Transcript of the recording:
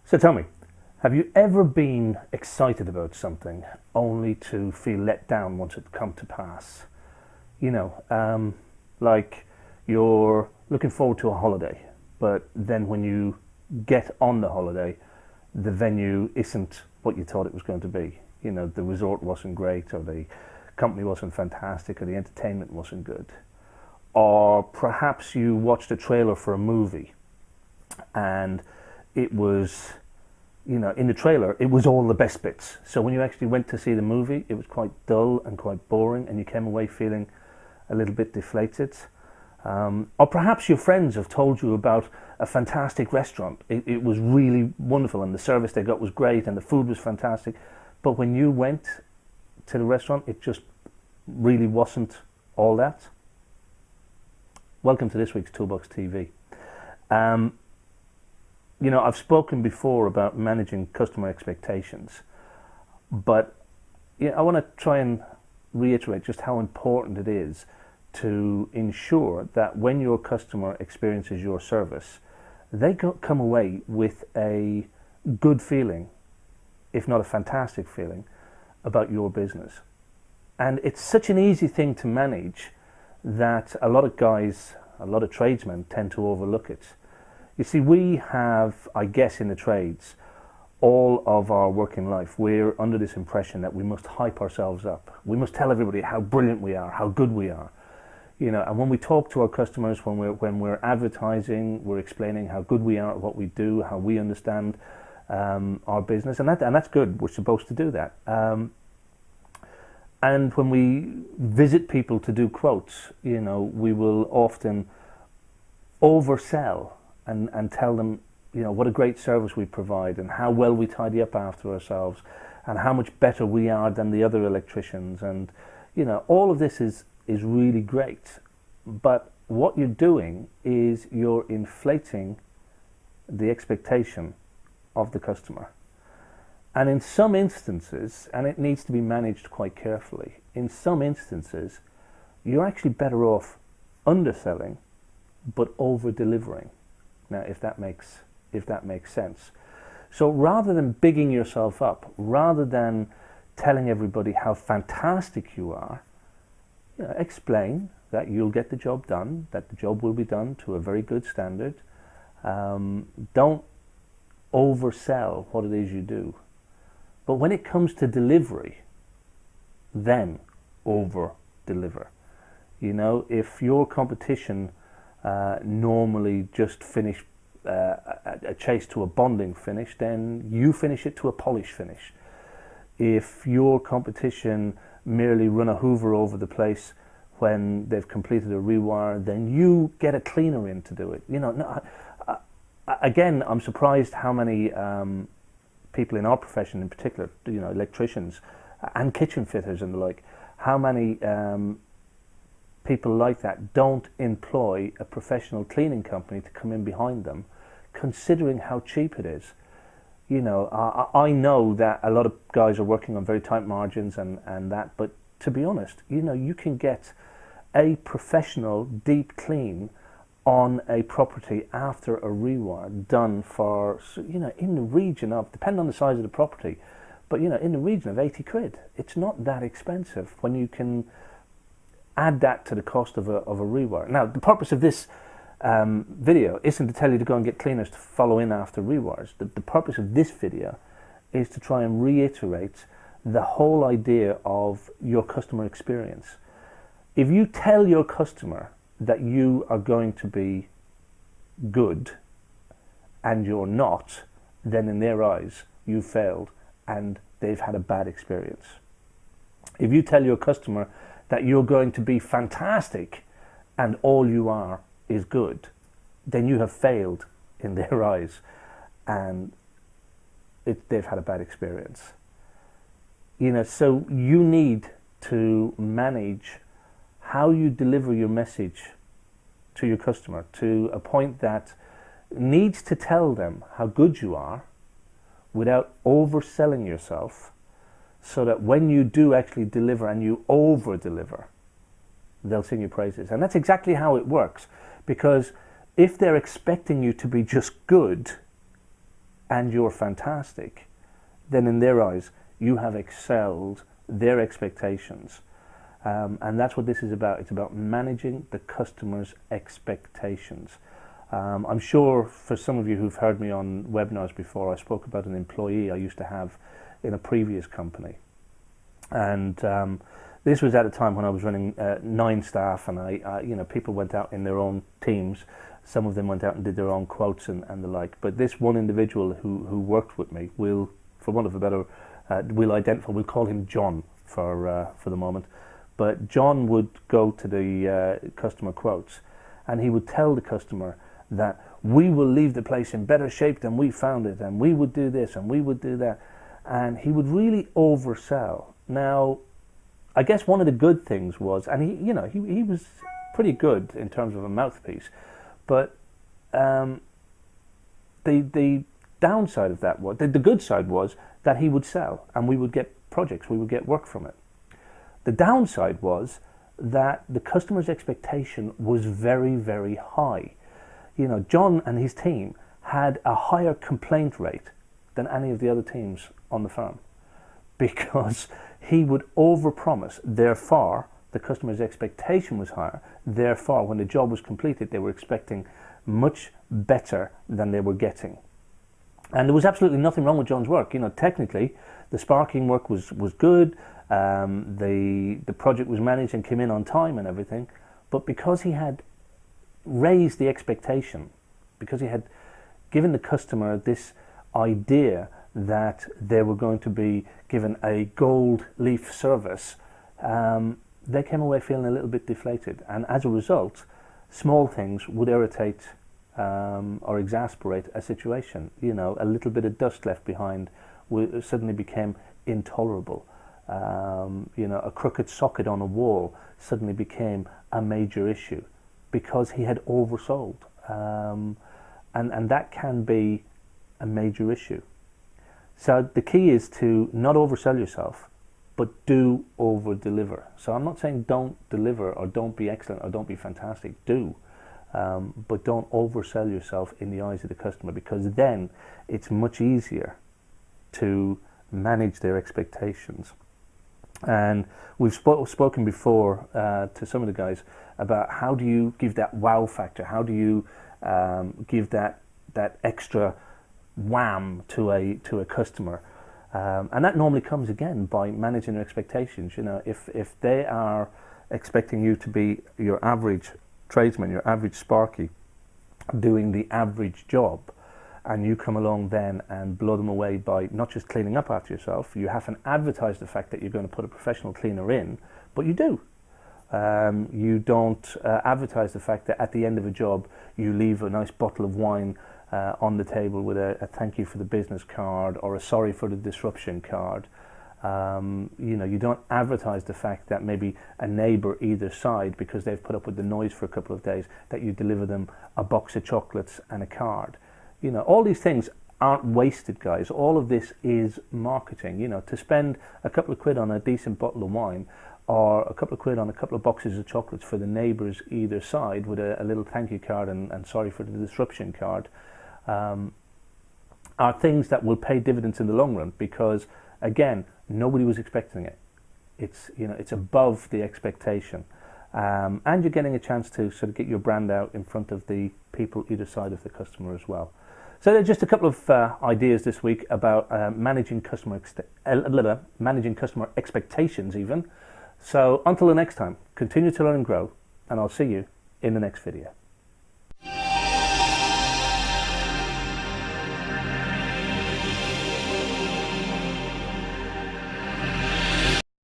So tell me, have you ever been excited about something only to feel let down once it come to pass? Like you're looking forward to a holiday, but then when you get on the holiday, the venue isn't what you thought it was going to be. The resort wasn't great, or the company wasn't fantastic, or the entertainment wasn't good. Or perhaps you watched a trailer for a movie and it was, in the trailer, it was all the best bits. So when you actually went to see the movie, it was quite dull and quite boring, and you came away feeling a little bit deflated. Or perhaps your friends have told you about a fantastic restaurant. It was really wonderful, and the service they got was great, and the food was fantastic. But when you went to the restaurant, it just really wasn't all that. Welcome to this week's Toolbox TV. I've spoken before about managing customer expectations, but I want to try and reiterate just how important it is to ensure that when your customer experiences your service, they come away with a good feeling, if not a fantastic feeling, about your business. And it's such an easy thing to manage that a lot of guys, a lot of tradesmen tend to overlook it. You see, we have, I guess, in the trades, all of our working life, we're under this impression that we must hype ourselves up. We must tell everybody how brilliant we are, how good we are. And when we talk to our customers, when we're advertising, we're explaining how good we are at what we do, how we understand our business, and that's good. We're supposed to do that. And when we visit people to do quotes, we will often oversell and tell them, what a great service we provide, and how well we tidy up after ourselves, and how much better we are than the other electricians, and all of this is really great. But what you're doing is you're inflating the expectation of the customer. And in some instances, and it needs to be managed quite carefully, in some instances, you're actually better off underselling but over-delivering. Now, if that makes sense. So rather than bigging yourself up, rather than telling everybody how fantastic you are, explain that you'll get the job done, that the job will be done to a very good standard. Don't oversell what it is you do. But when it comes to delivery, then over-deliver. If your competition normally just finish a chase to a bonding finish, then you finish it to a polish finish. If your competition merely run a hoover over the place when they've completed a rewire, then you get a cleaner in to do it. Again, I'm surprised how many people in our profession in particular, electricians and kitchen fitters and the like, how many people like that don't employ a professional cleaning company to come in behind them, considering how cheap it is. I know that a lot of guys are working on very tight margins and that, but to be honest, you can get a professional deep clean on a property after a rewire done for, in the region of, depending on the size of the property, but in the region of 80 quid. It's not that expensive when you can add that to the cost of a rewire. Now, the purpose of this video isn't to tell you to go and get cleaners to follow in after rewires. The purpose of this video is to try and reiterate the whole idea of your customer experience. If you tell your customer that you are going to be good and you're not, then in their eyes you failed and they've had a bad experience. If you tell your customer that you're going to be fantastic and all you are is good, then you have failed in their eyes and they've had a bad experience. So you need to manage how you deliver your message to your customer to a point that needs to tell them how good you are without overselling yourself, so that when you do actually deliver and you over-deliver, they'll sing your praises. And that's exactly how it works, because if they're expecting you to be just good, and you're fantastic, then in their eyes, you have excelled their expectations. And that's what this is about. It's about managing the customer's expectations. I'm sure for some of you who've heard me on webinars before, I spoke about an employee I used to have in a previous company. And this was at a time when I was running 9 staff, and people went out in their own teams. Some of them went out and did their own quotes and the like. But this one individual who worked with me, will, for want of a better, we'll call him John for the moment. But John would go to the customer quotes, and he would tell the customer that we will leave the place in better shape than we found it, and we would do this and we would do that. And he would really oversell. Now, I guess one of the good things was, and he was pretty good in terms of a mouthpiece, but the downside of that was, the good side was that he would sell and we would get projects, we would get work from it. The downside was that the customer's expectation was very, very high. John and his team had a higher complaint rate than any of the other teams on the farm, because he would overpromise. Therefore, the customer's expectation was higher. Therefore, when the job was completed, they were expecting much better than they were getting. And there was absolutely nothing wrong with John's work. Technically, the sparking work was good. The project was managed and came in on time and everything. But because he had raised the expectation, because he had given the customer this idea that they were going to be given a gold leaf service, they came away feeling a little bit deflated. And as a result, small things would irritate or exasperate a situation. A little bit of dust left behind suddenly became intolerable. A crooked socket on a wall suddenly became a major issue because he had oversold. And that can be a major issue. So the key is to not oversell yourself, but do over-deliver. So I'm not saying don't deliver or don't be excellent or don't be fantastic. Do. But don't oversell yourself in the eyes of the customer, because then it's much easier to manage their expectations. And we've spoken before to some of the guys about how do you give that wow factor, how do you give that extra wham to a customer, and that normally comes again by managing their expectations. If they are expecting you to be your average tradesman, your average sparky, doing the average job, and you come along then and blow them away by not just cleaning up after yourself. You haven't advertised the fact that you're going to put a professional cleaner in, but you do. You don't advertise the fact that at the end of a job you leave a nice bottle of wine on the table with a thank you for the business card or a sorry for the disruption card. You don't advertise the fact that maybe a neighbour either side, because they've put up with the noise for a couple of days, that you deliver them a box of chocolates and a card. All these things aren't wasted, guys. All of this is marketing. To spend a couple of quid on a decent bottle of wine, or a couple of quid on a couple of boxes of chocolates for the neighbours either side with a little thank you card and sorry for the disruption card, are things that will pay dividends in the long run, because again, nobody was expecting it. It's above the expectation, and you're getting a chance to sort of get your brand out in front of the people either side of the customer as well. So there's just a couple of ideas this week about managing customer expectations even. So until the next time, continue to learn and grow, and I'll see you in the next video.